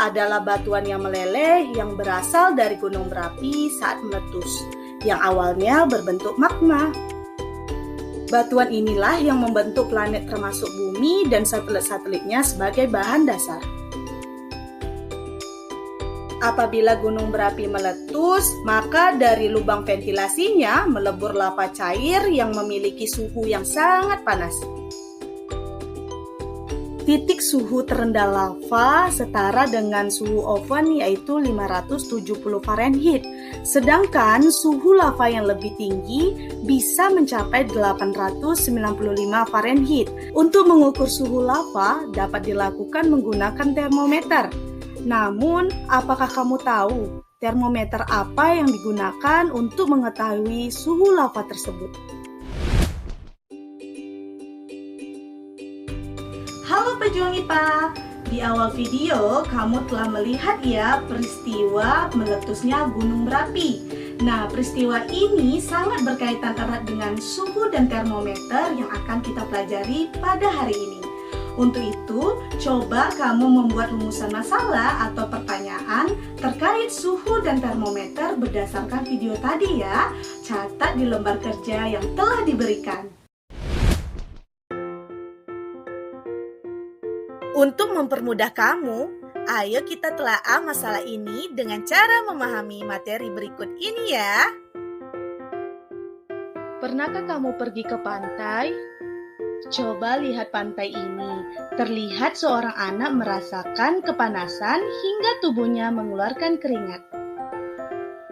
lava adalah batuan yang meleleh yang berasal dari gunung berapi saat meletus, yang awalnya berbentuk magma. Batuan inilah yang membentuk planet termasuk bumi dan satelit-satelitnya sebagai bahan dasar. Apabila gunung berapi meletus, maka dari lubang ventilasinya melebur lava cair yang memiliki suhu yang sangat panas. Titik suhu terendah lava setara dengan suhu oven yaitu 570 Fahrenheit. Sedangkan suhu lava yang lebih tinggi bisa mencapai 895 Fahrenheit. Untuk mengukur suhu lava dapat dilakukan menggunakan termometer. Namun, apakah kamu tahu termometer apa yang digunakan untuk mengetahui suhu lava tersebut? Halo pejuang IPA, di awal video kamu telah melihat ya peristiwa meletusnya gunung berapi. Nah, peristiwa ini sangat berkaitan erat dengan suhu dan termometer yang akan kita pelajari pada hari ini. Untuk itu, coba kamu membuat rumusan masalah atau pertanyaan terkait suhu dan termometer berdasarkan video tadi ya. Catat di lembar kerja yang telah diberikan. Untuk mempermudah kamu, ayo kita telaah masalah ini dengan cara memahami materi berikut ini ya. Pernahkah kamu pergi ke pantai? Coba lihat pantai ini. Terlihat seorang anak merasakan kepanasan hingga tubuhnya mengeluarkan keringat.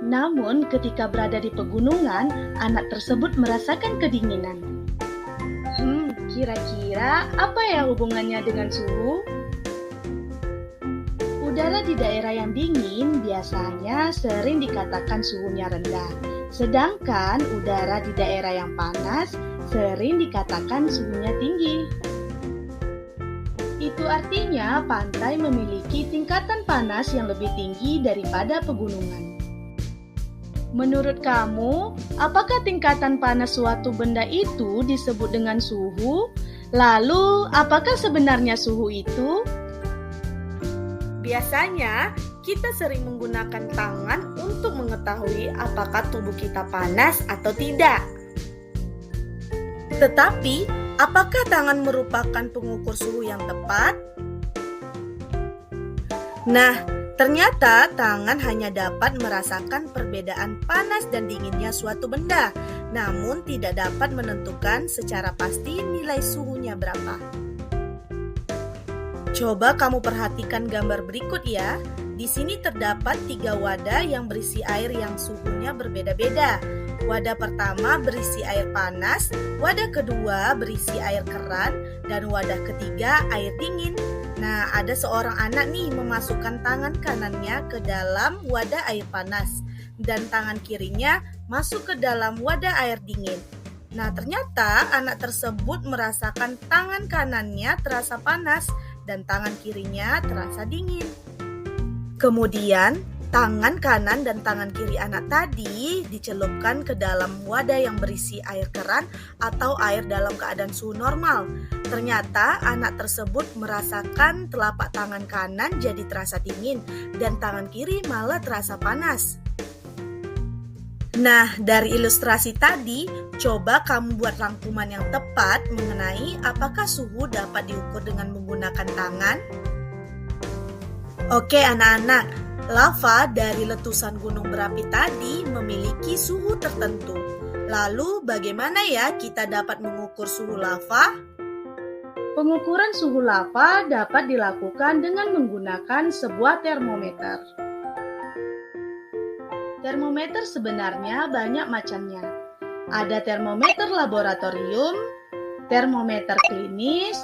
Namun ketika berada di pegunungan, anak tersebut merasakan kedinginan. Kira-kira apa ya hubungannya dengan suhu? Udara di daerah yang dingin biasanya sering dikatakan suhunya rendah, sedangkan udara di daerah yang panas sering dikatakan suhunya tinggi. Itu artinya pantai memiliki tingkatan panas yang lebih tinggi daripada pegunungan. Menurut kamu, apakah tingkatan panas suatu benda itu disebut dengan suhu? Lalu, apakah sebenarnya suhu itu? Biasanya, kita sering menggunakan tangan untuk mengetahui apakah tubuh kita panas atau tidak. Tetapi, apakah tangan merupakan pengukur suhu yang tepat? Nah, ternyata tangan hanya dapat merasakan perbedaan panas dan dinginnya suatu benda, namun tidak dapat menentukan secara pasti nilai suhunya berapa. Coba kamu perhatikan gambar berikut ya. Di sini terdapat 3 wadah yang berisi air yang suhunya berbeda-beda. Wadah pertama berisi air panas, wadah kedua berisi air keran, dan wadah ketiga air dingin. Nah, ada seorang anak nih memasukkan tangan kanannya ke dalam wadah air panas dan tangan kirinya masuk ke dalam wadah air dingin. Nah, ternyata anak tersebut merasakan tangan kanannya terasa panas dan tangan kirinya terasa dingin. Kemudian, tangan kanan dan tangan kiri anak tadi dicelupkan ke dalam wadah yang berisi air keran atau air dalam keadaan suhu normal. Ternyata anak tersebut merasakan telapak tangan kanan jadi terasa dingin dan tangan kiri malah terasa panas. Nah, dari ilustrasi tadi, coba kamu buat rangkuman yang tepat mengenai apakah suhu dapat diukur dengan menggunakan tangan. Oke anak-anak, lava dari letusan gunung berapi tadi memiliki suhu tertentu. Lalu bagaimana ya kita dapat mengukur suhu lava? Pengukuran suhu lava dapat dilakukan dengan menggunakan sebuah termometer. Termometer sebenarnya banyak macamnya. Ada termometer laboratorium, termometer klinis,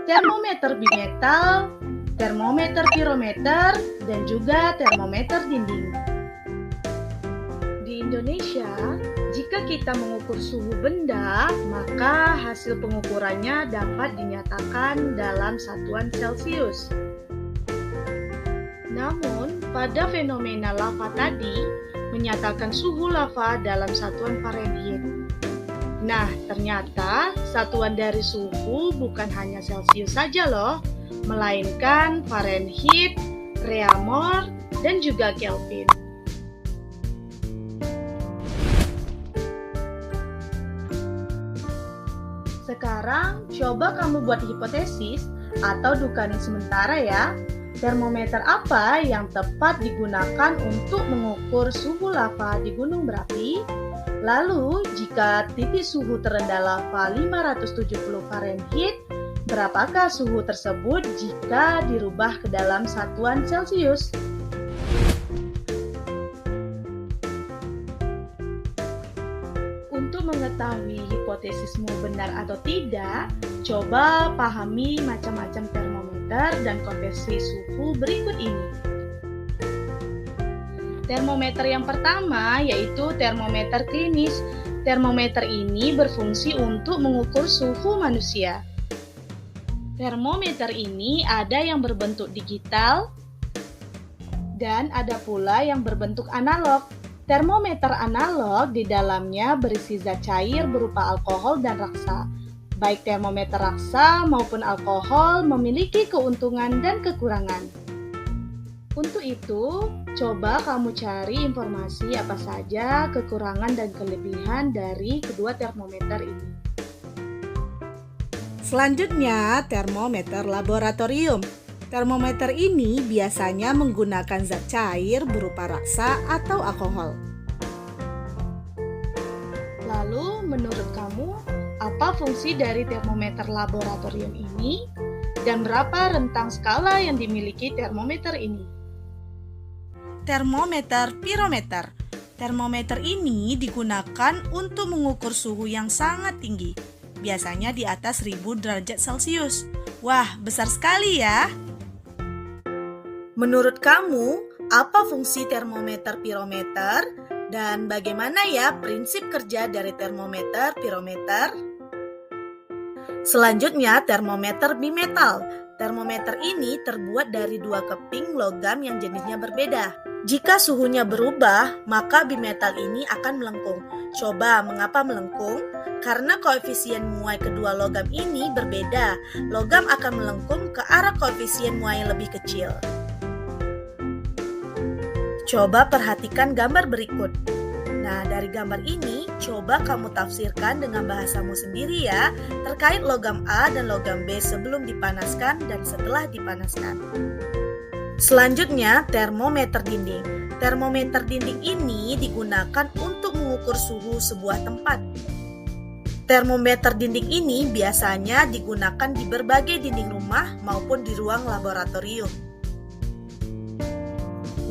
termometer bimetal, termometer pirometer, dan juga termometer dinding. Di Indonesia, jika kita mengukur suhu benda, maka hasil pengukurannya dapat dinyatakan dalam satuan Celcius. Namun, pada fenomena lava tadi, menyatakan suhu lava dalam satuan Fahrenheit. Nah, ternyata satuan dari suhu bukan hanya Celcius saja loh, melainkan Fahrenheit, Reaumur, dan juga Kelvin. Sekarang, coba kamu buat hipotesis atau dugaan sementara ya. Termometer apa yang tepat digunakan untuk mengukur suhu lava di gunung berapi? Lalu, jika titik suhu terendah lava 570 Fahrenheit, berapakah suhu tersebut jika dirubah ke dalam satuan Celcius? Untuk mengetahui hipotesismu benar atau tidak, coba pahami macam-macam termometer dan konversi suhu berikut ini. Termometer yang pertama yaitu termometer klinis. Termometer ini berfungsi untuk mengukur suhu manusia. Termometer ini ada yang berbentuk digital dan ada pula yang berbentuk analog. Termometer analog di dalamnya berisi zat cair berupa alkohol dan raksa. Baik termometer raksa maupun alkohol memiliki keuntungan dan kekurangan. Untuk itu, coba kamu cari informasi apa saja kekurangan dan kelebihan dari kedua termometer ini. Selanjutnya, termometer laboratorium. Termometer ini biasanya menggunakan zat cair berupa raksa atau alkohol. Lalu, menurut kamu, apa fungsi dari termometer laboratorium ini? Dan berapa rentang skala yang dimiliki termometer ini? Termometer pirometer. Termometer ini digunakan untuk mengukur suhu yang sangat tinggi, biasanya di atas 1000 derajat Celcius. Wah, besar sekali ya! Menurut kamu, apa fungsi termometer pirometer dan bagaimana ya prinsip kerja dari termometer pirometer? Selanjutnya, termometer bimetal. Termometer ini terbuat dari dua keping logam yang jenisnya berbeda. Jika suhunya berubah, maka bimetal ini akan melengkung. Coba, mengapa melengkung? Karena koefisien muai kedua logam ini berbeda. Logam akan melengkung ke arah koefisien muai yang lebih kecil. Coba perhatikan gambar berikut. Nah, dari gambar ini, coba kamu tafsirkan dengan bahasamu sendiri ya, terkait logam A dan logam B sebelum dipanaskan dan setelah dipanaskan. Selanjutnya, termometer dinding. Termometer dinding ini digunakan untuk mengukur suhu sebuah tempat. Termometer dinding ini biasanya digunakan di berbagai dinding rumah maupun di ruang laboratorium.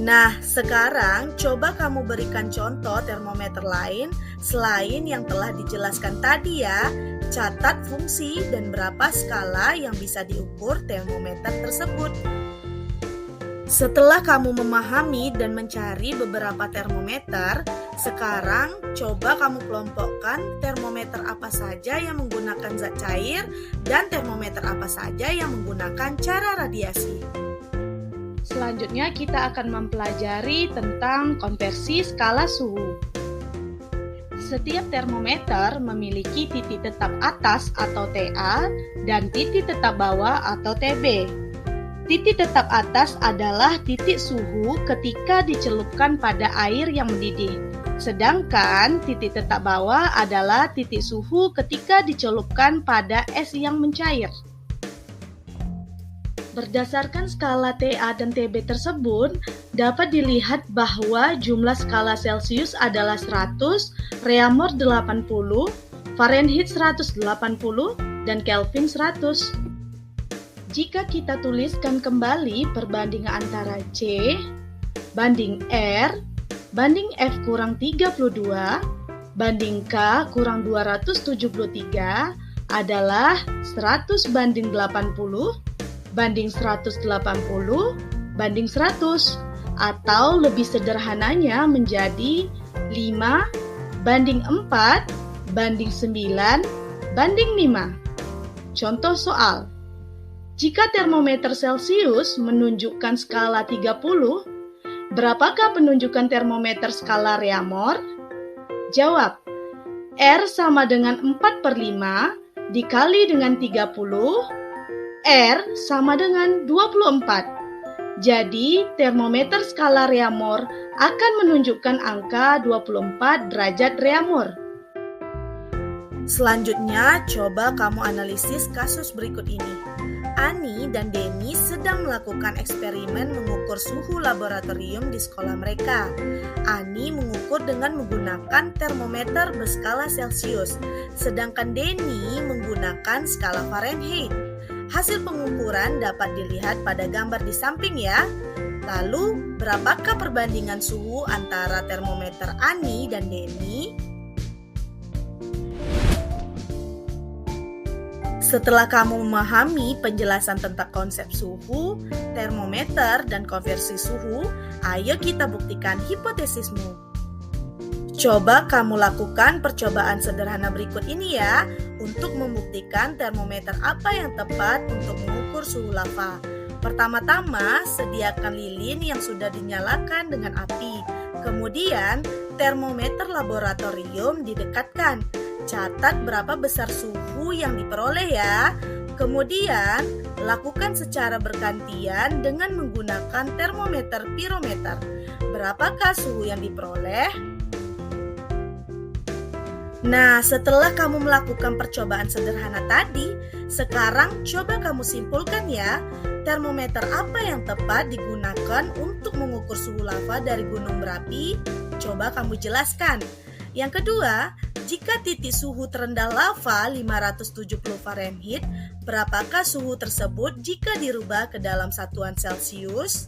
Nah, sekarang coba kamu berikan contoh termometer lain selain yang telah dijelaskan tadi ya. Catat fungsi dan berapa skala yang bisa diukur termometer tersebut. Setelah kamu memahami dan mencari beberapa termometer, sekarang coba kamu kelompokkan termometer apa saja yang menggunakan zat cair dan termometer apa saja yang menggunakan cara radiasi. Selanjutnya kita akan mempelajari tentang konversi skala suhu. Setiap termometer memiliki titik tetap atas atau TA dan titik tetap bawah atau TB. Titik tetap atas adalah titik suhu ketika dicelupkan pada air yang mendidih. Sedangkan titik tetap bawah adalah titik suhu ketika dicelupkan pada es yang mencair. Berdasarkan skala TA dan TB tersebut, dapat dilihat bahwa jumlah skala Celcius adalah 100, Reaumur 80, Fahrenheit 180, dan Kelvin 100. Jika kita tuliskan kembali perbandingan antara C banding R banding F kurang 32 banding K kurang 273 adalah 100 banding 80 banding 180 banding 100, atau lebih sederhananya menjadi 5 banding 4 banding 9 banding 5. Contoh soal. Jika termometer Celcius menunjukkan skala 30, berapakah penunjukan termometer skala Reaumur? Jawab, R sama dengan 4/5 dikali dengan 30, R sama dengan 24. Jadi, termometer skala Reaumur akan menunjukkan angka 24 derajat Reaumur. Selanjutnya, coba kamu analisis kasus berikut ini. Ani dan Denny sedang melakukan eksperimen mengukur suhu laboratorium di sekolah mereka. Ani mengukur dengan menggunakan termometer berskala Celcius, sedangkan Denny menggunakan skala Fahrenheit. Hasil pengukuran dapat dilihat pada gambar di samping ya. Lalu, berapakah perbandingan suhu antara termometer Ani dan Denny? Setelah kamu memahami penjelasan tentang konsep suhu, termometer, dan konversi suhu, ayo kita buktikan hipotesismu. Coba kamu lakukan percobaan sederhana berikut ini ya, untuk membuktikan termometer apa yang tepat untuk mengukur suhu lava. Pertama-tama, sediakan lilin yang sudah dinyalakan dengan api. Kemudian, termometer laboratorium didekatkan. Catat berapa besar suhu yang diperoleh ya. Kemudian, lakukan secara bergantian dengan menggunakan termometer pirometer. Berapakah suhu yang diperoleh? Nah, setelah kamu melakukan percobaan sederhana tadi, sekarang coba kamu simpulkan ya, termometer apa yang tepat digunakan untuk mengukur suhu lava dari gunung berapi? Coba kamu jelaskan. Yang kedua, jika titik suhu terendah lava 570 Fahrenheit, berapakah suhu tersebut jika dirubah ke dalam satuan Celcius?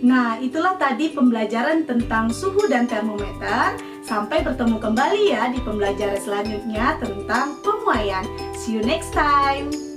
Nah, itulah tadi pembelajaran tentang suhu dan termometer. Sampai bertemu kembali ya di pembelajaran selanjutnya tentang pemuaian. See you next time.